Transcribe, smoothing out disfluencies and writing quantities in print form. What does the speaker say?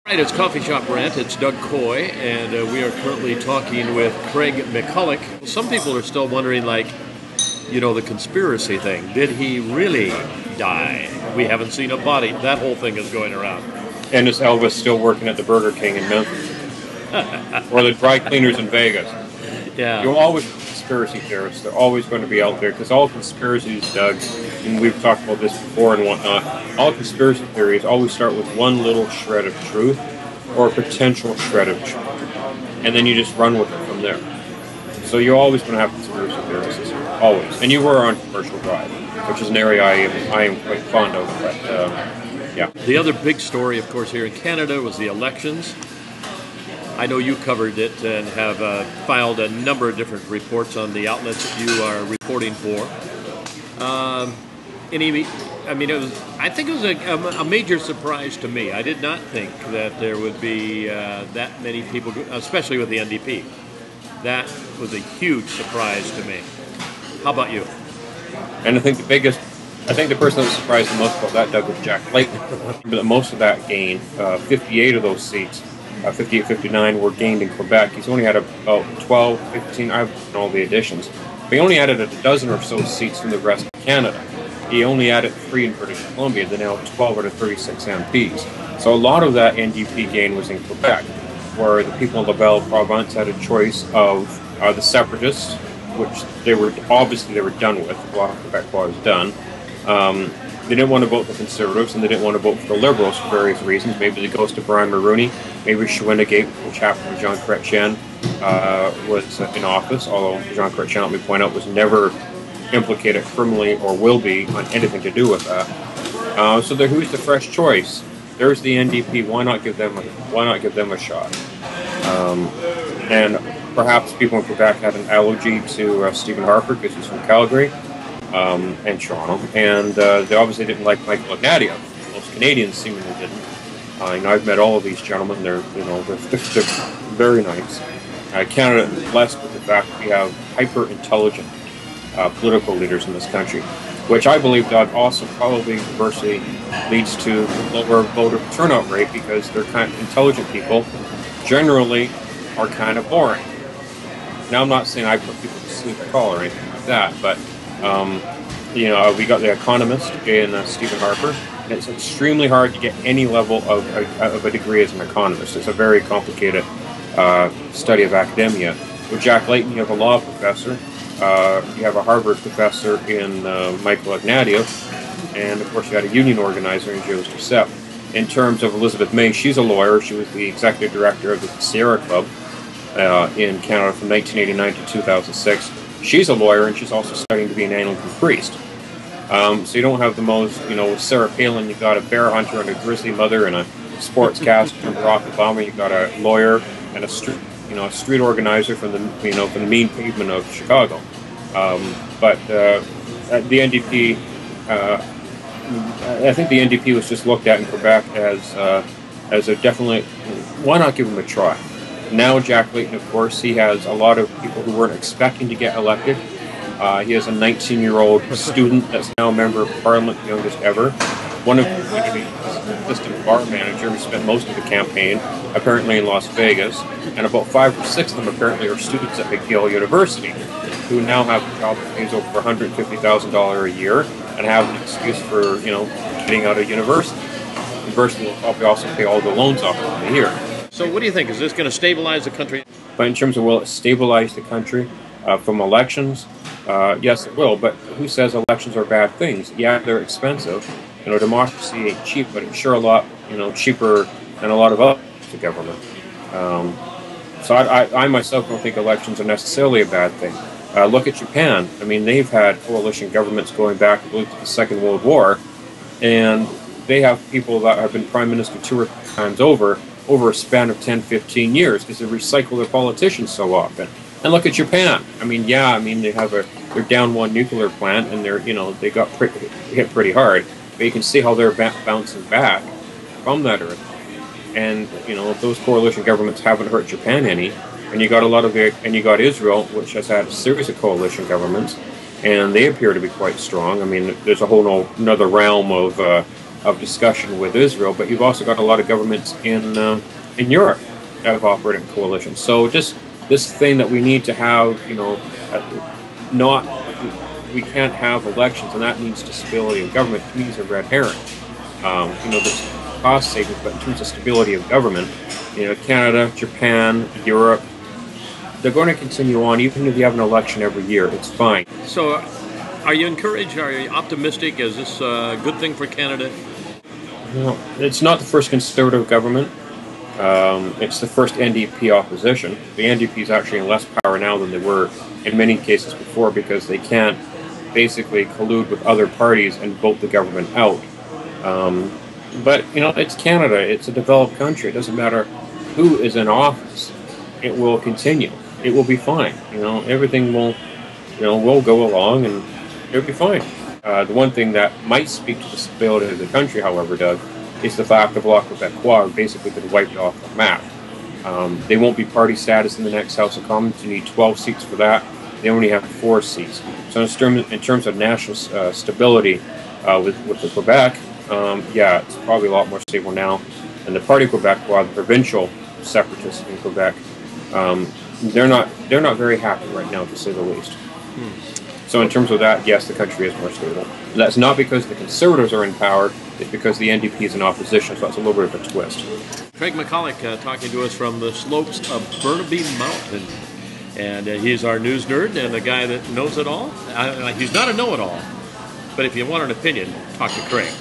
Right, it's Coffee Shop Rant. It's Doug Coy, and we are currently talking with Craig McCulloch. Some people are still wondering, like, the conspiracy thing. Did he really die? We haven't seen a body. That whole thing is going around. And is Elvis still working at the Burger King in Memphis? Or the dry cleaners in Vegas? Yeah. You'll always have conspiracy theorists. They're always going to be out there, because all conspiracies, Doug, and we've talked about this before and whatnot, all conspiracy theories always start with one little shred of truth or a potential shred of truth. And then you just run with it from there. So you're always going to have conspiracy theorists. Always. And you were on Commercial Drive, which is an area I am quite fond of. But, yeah. The other big story, of course, here in Canada was the elections. I know you covered it and have filed a number of different reports on the outlets that you are reporting for. I think it was a major surprise to me. I did not think that there would be that many people, especially with the NDP. That was a huge surprise to me. How about you? And I think the person that was surprised the most about that, Doug, was Jack Layton. But most of that gain, 58 of those seats, 58, 59 were gained in Quebec. He's only had about 12, 15, I've done all the additions. But he only added a dozen or so seats from the rest of Canada. He only added 3 in British Columbia. They now have 12 out of 36 MPs. So a lot of that NDP gain was in Quebec, where the people of La Belle Province had a choice of the separatists, which they were done with. A lot of Quebec was done. They didn't want to vote for Conservatives, and they didn't want to vote for the Liberals for various reasons. Maybe the ghost of Brian Mulroney, maybe Shawinigan, which happened when Jean Chrétien was in office, although Jean Chrétien, let me point out, was never implicated criminally or will be on anything to do with that. So who's the fresh choice? There's the NDP. Why not give them a shot? And perhaps people in Quebec had an allergy to Stephen Harper because he's from Calgary and Toronto, and they obviously didn't like Michael Ignatieff. Most Canadians seemingly didn't. I've met all of these gentlemen. They're very nice. Canada is blessed with the fact that we have hyper-intelligent political leaders in this country, which I believe, Doug, also probably conversely leads to lower voter turnout rate, because they're kind of intelligent people generally are kind of boring. Now, I'm not saying I put people to sleep at all or anything like that, but we got the Economist in Stephen Harper, and it's extremely hard to get any level of a degree as an economist. It's a very complicated study of academia. With Jack Layton, you have a law professor. You have a Harvard professor in Michael Ignatieff, and of course you had a union organizer in Joseph Duceppe. In terms of Elizabeth May, she's a lawyer. She was the executive director of the Sierra Club in Canada from 1989 to 2006. She's a lawyer, and she's also studying to be an Anglican priest. So you don't have the most, with Sarah Palin, you got a bear hunter and a grizzly mother and a sportscaster from Barack Obama. You got a lawyer and a street organizer from the mean pavement of Chicago. But the NDP, I think the NDP was just looked at in Quebec as a definitely, why not give him a try? Now Jack Layton, of course, he has a lot of people who weren't expecting to get elected. He has a 19-year-old student that's now a member of Parliament, the youngest ever. One of them is an assistant bar manager who spent most of the campaign apparently in Las Vegas, and about 5 or 6 of them apparently are students at McGill University, who now have a job that pays over $150,000 a year and have an excuse for, getting out of university. University will probably also pay all the loans off in a year. So what do you think? Is this going to stabilize the country? But in terms of will it stabilize the country from elections? Yes, it will. But who says elections are bad things? Yeah, they're expensive. Democracy ain't cheap, but it's sure a lot, cheaper than a lot of other government. So I myself don't think elections are necessarily a bad thing. Look at Japan. I mean, they've had coalition governments going back to the Second World War, and they have people that have been prime minister 2 or 3 times over a span of 10, 15 years, because they recycle their politicians so often. And look at Japan. They have they're down one nuclear plant, and they got hit pretty hard. But you can see how they're bouncing back from that earth. And if those coalition governments haven't hurt Japan any, and you got you got Israel, which has had a series of coalition governments, and they appear to be quite strong. I mean, there's a whole another realm of of discussion with Israel, but you've also got a lot of governments in Europe that have operated in coalitions. So just this thing that we need to have, not we can't have elections, and that means stability of government. To me, is a red herring. There's cost savings, but in terms of stability of government, Canada, Japan, Europe, they're going to continue on even if you have an election every year. It's fine. So, are you encouraged? Are you optimistic? Is this a good thing for Canada? No, it's not the first Conservative government. It's the first NDP opposition. The NDP is actually in less power now than they were in many cases before because they can't basically collude with other parties and vote the government out. But it's Canada. It's a developed country. It doesn't matter who is in office. It will continue. It will be fine. Everything will, will go along and it'll be fine. The one thing that might speak to the stability of the country, however, Doug, is the fact that Bloc Québécois have basically been wiped off the map. They won't be party status in the next House of Commons. You need 12 seats for that. They only have 4 seats. So in terms of national stability with the Quebec, it's probably a lot more stable now. And the Parti Québécois, the provincial separatists in Quebec, they're not very happy right now, to say the least. So in terms of that, yes, the country is more stable. That's not because the Conservatives are in power, it's because the NDP is in opposition, so that's a little bit of a twist. Craig McCulloch talking to us from the slopes of Burnaby Mountain. And he's our news nerd and a guy that knows it all. He's not a know-it-all, but if you want an opinion, talk to Craig.